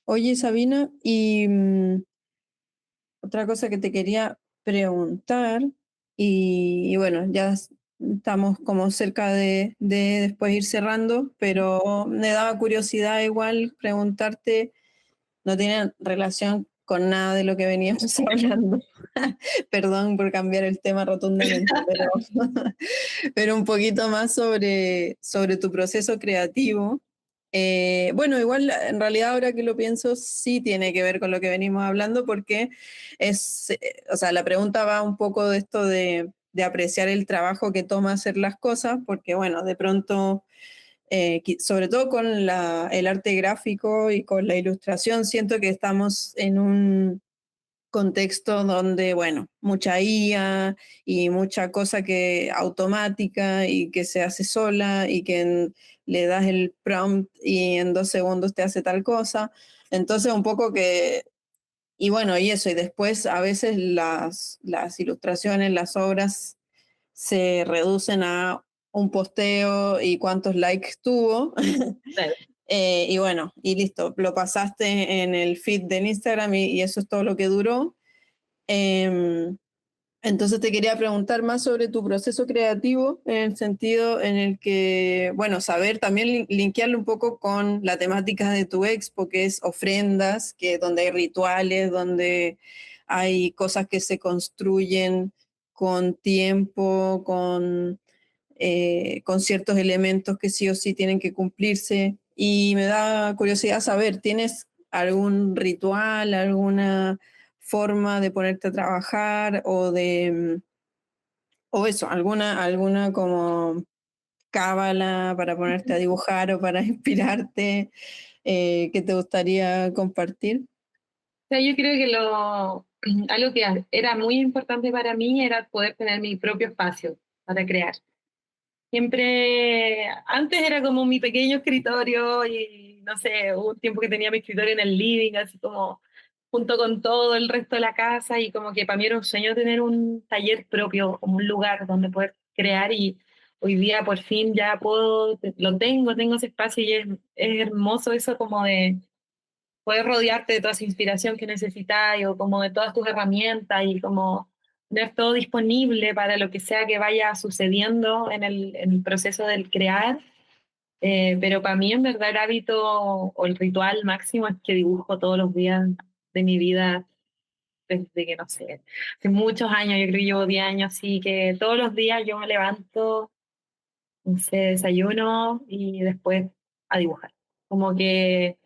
Speaker 2: Oye, Sabina, y otra cosa que te quería preguntar, y bueno, estamos como cerca de después ir cerrando, pero me daba curiosidad igual preguntarte, no tiene relación con nada de lo que veníamos hablando. Perdón por cambiar el tema rotundamente, pero un poquito más sobre tu proceso creativo. Bueno, igual en realidad ahora que lo pienso sí tiene que ver con lo que venimos hablando porque o sea, la pregunta va un poco de esto de apreciar el trabajo que toma hacer las cosas, porque bueno, de pronto, sobre todo con el arte gráfico y con la ilustración, siento que estamos en un contexto donde, bueno, mucha IA y mucha cosa que automática y que se hace sola y que le das el prompt y en 2 segundos te hace tal cosa. Entonces, un poco que, y bueno, y eso, y después a veces las ilustraciones, las obras se reducen a un posteo y cuántos likes tuvo.
Speaker 3: Claro.
Speaker 2: Y bueno, y listo, lo pasaste en el feed del Instagram y eso es todo lo que duró. Em, entonces te quería preguntar más sobre tu proceso creativo, en el sentido en el que, bueno, saber también linkearlo un poco con la temática de tu expo, que es ofrendas, que donde hay rituales, donde hay cosas que se construyen con tiempo, con ciertos elementos que sí o sí tienen que cumplirse. Y me da curiosidad saber, ¿tienes algún ritual, alguna forma de ponerte a trabajar o eso, alguna como cábala para ponerte a dibujar o para inspirarte que te gustaría compartir?
Speaker 3: O sea, yo creo que algo que era muy importante para mí era poder tener mi propio espacio para crear. Siempre, antes era como mi pequeño escritorio y no sé, hubo un tiempo que tenía mi escritorio en el living, así como junto con todo el resto de la casa y como que para mí era un sueño tener un taller propio, como un lugar donde poder crear y hoy día por fin ya puedo, tengo ese espacio y es hermoso eso como de poder rodearte de toda esa inspiración que necesitas o como de todas tus herramientas y como tener todo disponible para lo que sea que vaya sucediendo en el proceso del crear. Pero para mí en verdad el hábito o el ritual máximo es que dibujo todos los días de mi vida desde que no sé, hace muchos años, yo creo que llevo 10 años así, que todos los días yo me levanto, no sé, desayuno y después a dibujar. Como que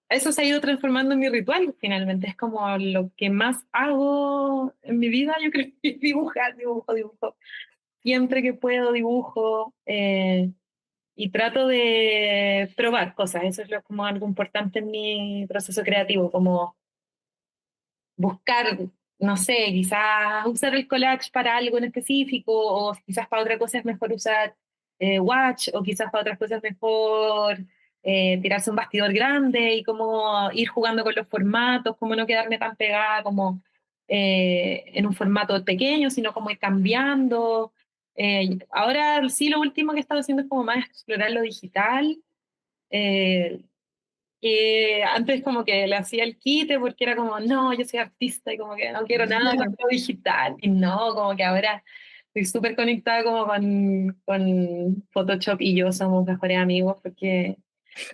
Speaker 3: eso se ha ido transformando en mi ritual, finalmente. Es como lo que más hago en mi vida, yo creo que es dibujar, dibujo. Siempre que puedo dibujo y trato de probar cosas. Eso es como algo importante en mi proceso creativo, como buscar, no sé, quizás usar el collage para algo en específico o quizás para otra cosa es mejor usar Watch o quizás para otras cosas es mejor tirarse un bastidor grande y como ir jugando con los formatos, como no quedarme tan pegada como en un formato pequeño, sino como ir cambiando. Ahora sí, lo último que he estado haciendo es como más explorar lo digital. Eh, que antes como que le hacía el quite porque era como, no, yo soy artista y como que no quiero nada con lo digital. Y no, como que ahora estoy súper conectada como con Photoshop y yo somos mejores amigos porque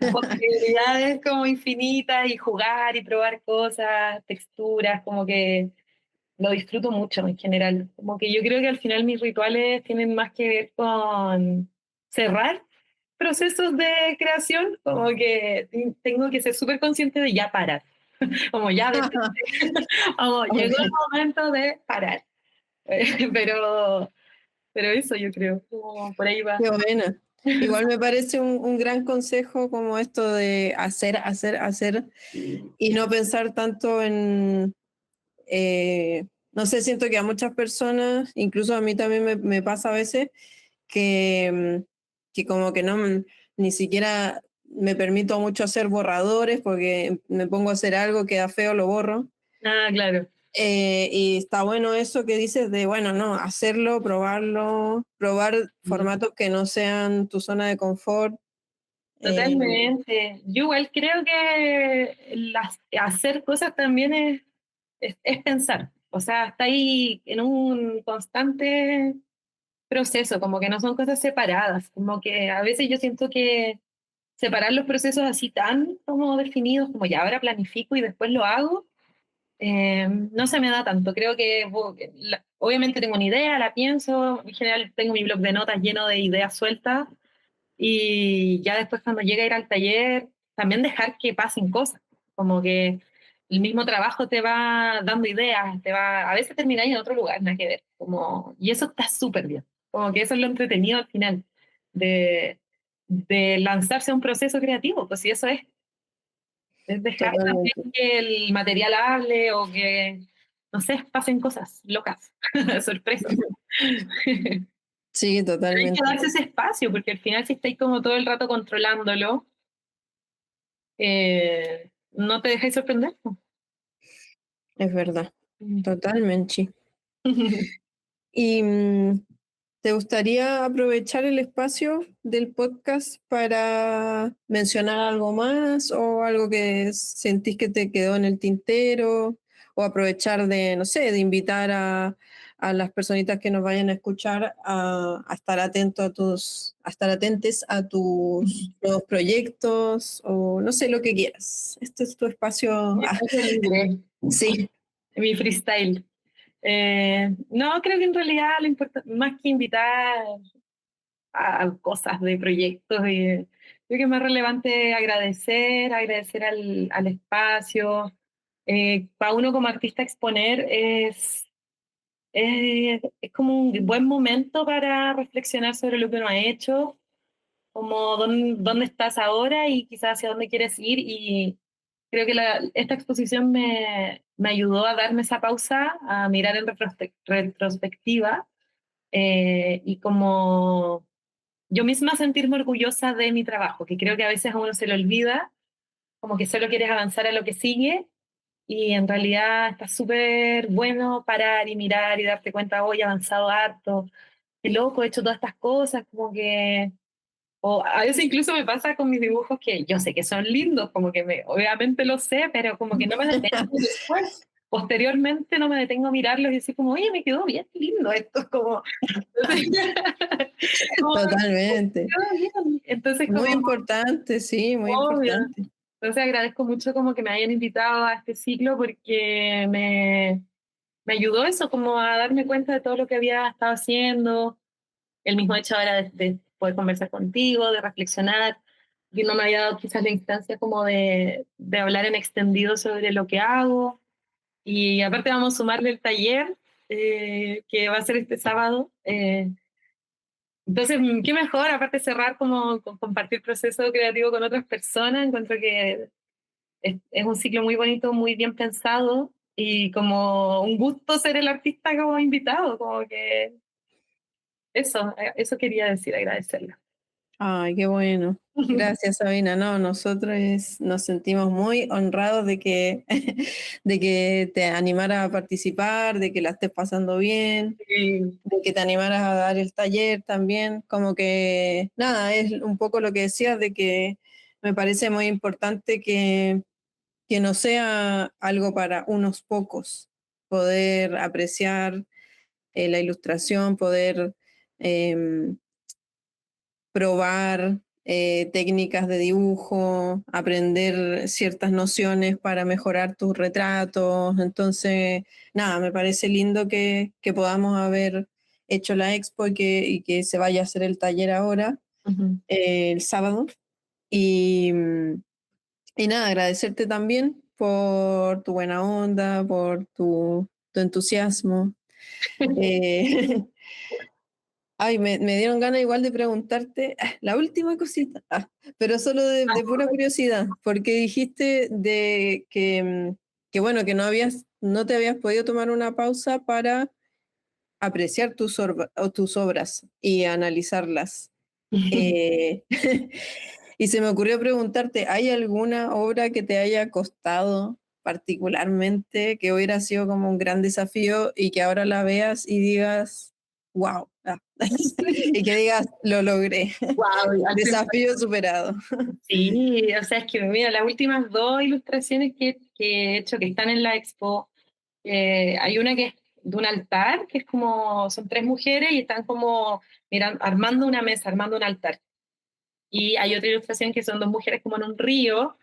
Speaker 3: las posibilidades como infinitas y jugar y probar cosas, texturas, como que lo disfruto mucho en general. Como que yo creo que al final mis rituales tienen más que ver con cerrar procesos de creación, como que tengo que ser súper consciente de ya parar, como ya como llegó el momento de parar. Pero pero eso yo creo, como por ahí va.
Speaker 2: Qué buena. Igual me parece un gran consejo como esto de hacer, hacer, hacer y no pensar tanto en, no sé, siento que a muchas personas, incluso a mí también me pasa a veces, que como que no, ni siquiera me permito mucho hacer borradores porque me pongo a hacer algo, queda feo, lo borro.
Speaker 3: Ah, claro.
Speaker 2: Y está bueno eso que dices de, bueno, no, hacerlo, probarlo, probar formatos que no sean tu zona de confort.
Speaker 3: Totalmente. Yo igual creo que hacer cosas también es pensar. O sea, está ahí en un constante proceso, como que no son cosas separadas. Como que a veces yo siento que separar los procesos así tan como definidos, como ya ahora planifico y después lo hago, no se me da tanto. Creo que obviamente tengo una idea, la pienso, en general tengo mi blog de notas lleno de ideas sueltas y ya después cuando llega a ir al taller, también dejar que pasen cosas, como que el mismo trabajo te va dando ideas, a veces termináis en otro lugar, nada que ver, como, y eso está súper bien, como que eso es lo entretenido al final, de lanzarse a un proceso creativo, pues si eso es dejar también
Speaker 2: Totalmente.
Speaker 3: que el material hable o que, no sé, pasen cosas locas, sorpresas.
Speaker 2: Sí,
Speaker 3: Hay que
Speaker 2: totalmente.
Speaker 3: darse ese espacio, porque al final si estáis como todo el rato controlándolo, no te dejáis sorprender.
Speaker 2: Es verdad.
Speaker 3: Mm.
Speaker 2: Totalmente. ¿Y te gustaría aprovechar el espacio del podcast para mencionar algo más o algo que sentís que te quedó en el tintero? O aprovechar de, no sé, de invitar a las personitas que nos vayan a escuchar a estar atentos a estar atentes a tus nuevos proyectos o no sé lo que quieras. Este es tu espacio.
Speaker 3: Mi espacio libre,
Speaker 2: Sí,
Speaker 3: mi freestyle. No, creo que en realidad lo importante, más que invitar a cosas de proyectos, creo que es más relevante agradecer al espacio. Para uno como artista exponer es como un buen momento para reflexionar sobre lo que uno ha hecho, como dónde estás ahora y quizás hacia dónde quieres ir. Y creo que esta exposición me ayudó a darme esa pausa, a mirar en retrospectiva y como yo misma sentirme orgullosa de mi trabajo, que creo que a veces a uno se le olvida, como que solo quieres avanzar a lo que sigue y en realidad está súper bueno parar y mirar y darte cuenta, hoy he avanzado harto, qué loco, he hecho todas estas cosas, como que o a veces incluso me pasa con mis dibujos que yo sé que son lindos, como que obviamente lo sé, pero como que no me detengo después. Posteriormente no me detengo a mirarlos y decir como, oye, me quedó bien lindo esto, como, como, me
Speaker 2: totalmente.
Speaker 3: quedó bien. Entonces
Speaker 2: Muy
Speaker 3: como,
Speaker 2: importante, sí, muy
Speaker 3: obvio.
Speaker 2: importante.
Speaker 3: Entonces agradezco mucho como que me hayan invitado a este ciclo porque me ayudó eso, como a darme cuenta de todo lo que había estado haciendo, el mismo hecho ahora de poder conversar contigo, de reflexionar, y no me había dado quizás la instancia como de hablar en extendido sobre lo que hago. Y aparte vamos a sumarle el taller que va a ser este sábado. Entonces, qué mejor, aparte cerrar como con compartir proceso creativo con otras personas. Encuentro que es un ciclo muy bonito, muy bien pensado y como un gusto ser el artista como invitado, como que eso quería decir, agradecerla.
Speaker 2: Ay, qué bueno. Gracias, Sabina. No, nosotros nos sentimos muy honrados de que, de que te animaras a participar, de que la estés pasando bien,
Speaker 3: Sí.
Speaker 2: de que te animaras a dar el taller también. Como que, nada, es un poco lo que decías de que me parece muy importante que no sea algo para unos pocos, poder apreciar la ilustración, poder em, probar técnicas de dibujo, aprender ciertas nociones para mejorar tus retratos. Entonces, nada, me parece lindo que podamos haber hecho la expo y que se vaya a hacer el taller ahora,
Speaker 3: Ujú.
Speaker 2: el sábado. Y, y nada, agradecerte también por tu buena onda, por tu entusiasmo. Eh, Ay, me dieron ganas igual de preguntarte la última cosita, pero solo de pura curiosidad, porque dijiste de que bueno, que no te habías podido tomar una pausa para apreciar tus obras y analizarlas. Eh, y se me ocurrió preguntarte, ¿hay alguna obra que te haya costado particularmente, que hubiera sido como un gran desafío y que ahora la veas y digas, wow, y que digas, lo logré,
Speaker 3: Wow,
Speaker 2: desafío superado?
Speaker 3: sí, o sea, es que mira, las últimas dos ilustraciones que he hecho que están en la expo, hay una que es de un altar, que es como, son tres mujeres y están como armando una mesa, armando un altar. Y hay otra ilustración que son dos mujeres como en un río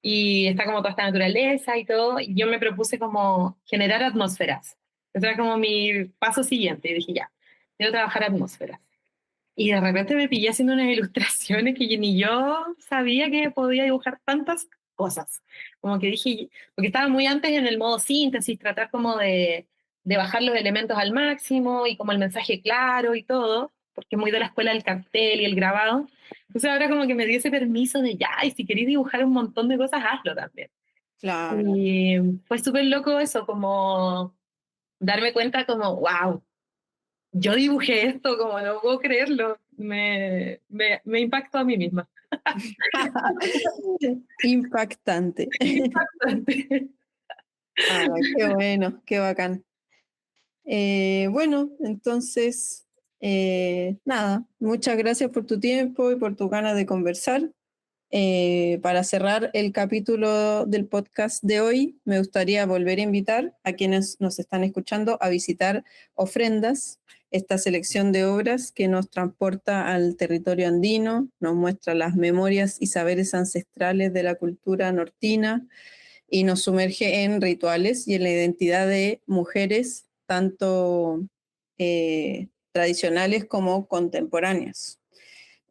Speaker 3: y está como toda esta naturaleza y todo. Y yo me propuse como generar atmósferas. Ese era como mi paso siguiente. Y dije, ya, quiero trabajar atmósferas. Y de repente me pillé haciendo unas ilustraciones que ni yo sabía que podía dibujar tantas cosas. Como que dije, porque estaba muy antes en el modo síntesis, tratar como de bajar los elementos al máximo y como el mensaje claro y todo, porque es muy de la escuela del cartel y el grabado. Entonces ahora como que me dio ese permiso de ya, y si queréis dibujar un montón de cosas, hazlo también.
Speaker 2: Claro.
Speaker 3: Y fue súper loco eso, como darme cuenta como, wow, yo dibujé esto, como no puedo creerlo, me impactó a mí misma.
Speaker 2: Impactante.
Speaker 3: Bastante.
Speaker 2: Qué bueno, qué bacán. Bueno, entonces, nada, muchas gracias por tu tiempo y por tu ganas de conversar. Para cerrar el capítulo del podcast de hoy, me gustaría volver a invitar a quienes nos están escuchando a visitar Ofrendas, esta selección de obras que nos transporta al territorio andino, nos muestra las memorias y saberes ancestrales de la cultura nortina y nos sumerge en rituales y en la identidad de mujeres, tanto tradicionales como contemporáneas.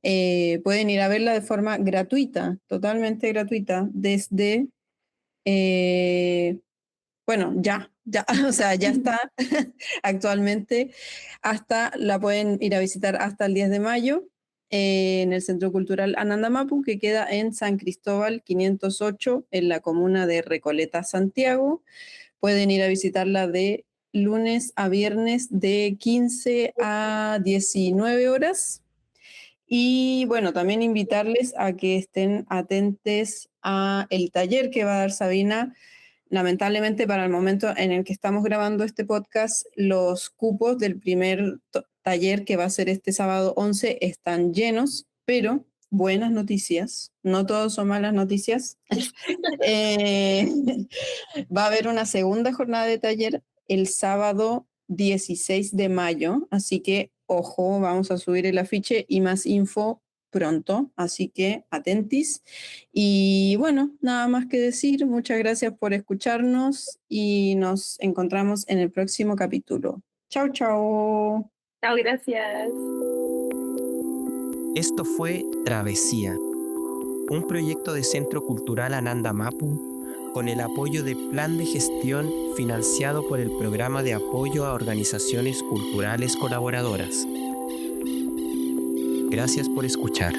Speaker 2: Pueden ir a verla de forma gratuita, totalmente gratuita, desde, bueno, ya, o sea, ya está actualmente, la pueden ir a visitar hasta el 10 de mayo en el Centro Cultural Ananda Mapu, que queda en San Cristóbal 508, en la comuna de Recoleta, Santiago. Pueden ir a visitarla de lunes a viernes de 15 a 19 horas. Y bueno, también invitarles a que estén atentes a el taller que va a dar Sabina. Lamentablemente, para el momento en el que estamos grabando este podcast, los cupos del primer taller que va a ser este sábado 11 están llenos, pero buenas noticias, no todos son malas noticias. Eh, Va a haber una segunda jornada de taller el sábado 16 de mayo, así que ojo, vamos a subir el afiche y más info pronto, así que atentis. Y bueno, nada más que decir, muchas gracias por escucharnos y nos encontramos en el próximo capítulo. Chao, chao.
Speaker 3: Chao, gracias.
Speaker 1: Esto fue Travesía, un proyecto de Centro Cultural Ananda Mapu con el apoyo de Plan de Gestión financiado por el Programa de Apoyo a Organizaciones Culturales Colaboradoras. Gracias por escuchar.